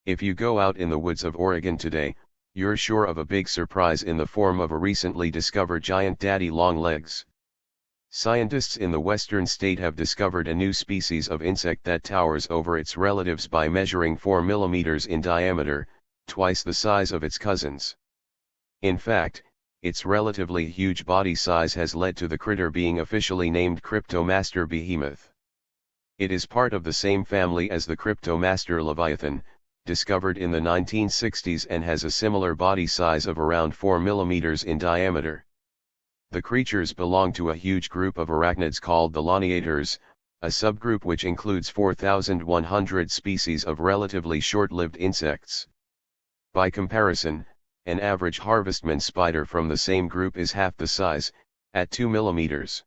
If you go out in the woods of Oregon today, you're sure of a big surprise in the form of a recently discovered giant daddy longlegs. Scientists in the western state have discovered a new species of insect that towers over its relatives by measuring 4 millimeters in diameter, twice the size of its cousins. In fact, its relatively huge body size has led to the critter being officially named Cryptomaster behemoth. It is part of the same family as the Cryptomaster leviathan, discovered in the 1960s, and has a similar body size of around 4 millimeters in diameter. The creatures belong to a huge group of arachnids called the laniators, a subgroup which includes 4,100 species of relatively short-lived insects. By comparison, an average harvestman spider from the same group is half the size, at 2 millimeters.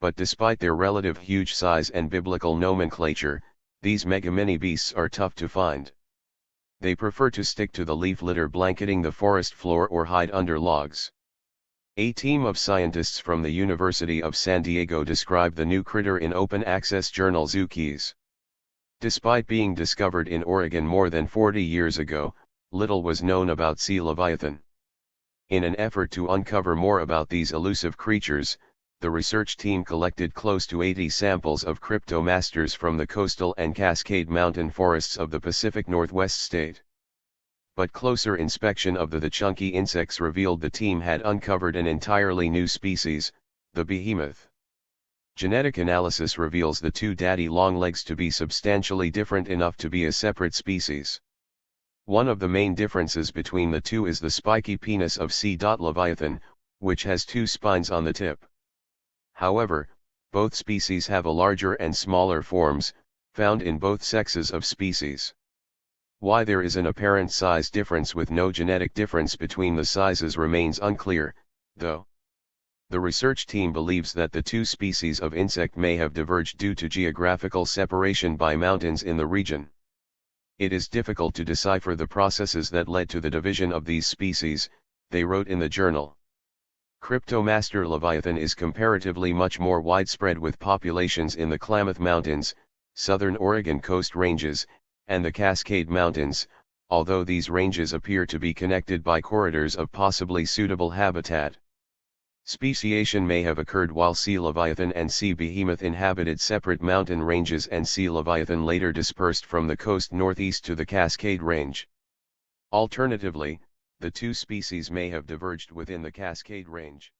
But despite their relative huge size and biblical nomenclature, these mega-mini beasts are tough to find. They prefer to stick to the leaf litter blanketing the forest floor or hide under logs. A team of scientists from the University of San Diego described the new critter in open-access journal Zookeys. Despite being discovered in Oregon more than 40 years ago, little was known about sea leviathan. In an effort to uncover more about these elusive creatures, the research team collected close to 80 samples of cryptomasters from the coastal and Cascade Mountain forests of the Pacific Northwest state. But closer inspection of the chunky insects revealed the team had uncovered an entirely new species, the behemoth. Genetic analysis reveals the two daddy longlegs to be substantially different enough to be a separate species. One of the main differences between the two is the spiky penis of C. leviathan, which has two spines on the tip. However, both species have a larger and smaller forms, found in both sexes of species. Why there is an apparent size difference with no genetic difference between the sizes remains unclear, though. The research team believes that the two species of insect may have diverged due to geographical separation by mountains in the region. It is difficult to decipher the processes that led to the division of these species, they wrote in the journal. Cryptomaster leviathan is comparatively much more widespread with populations in the Klamath Mountains, southern Oregon Coast Ranges, and the Cascade Mountains, although these ranges appear to be connected by corridors of possibly suitable habitat. Speciation may have occurred while sea leviathan and sea behemoth inhabited separate mountain ranges, and sea leviathan later dispersed from the coast northeast to the Cascade Range. Alternatively, the two species may have diverged within the Cascade Range.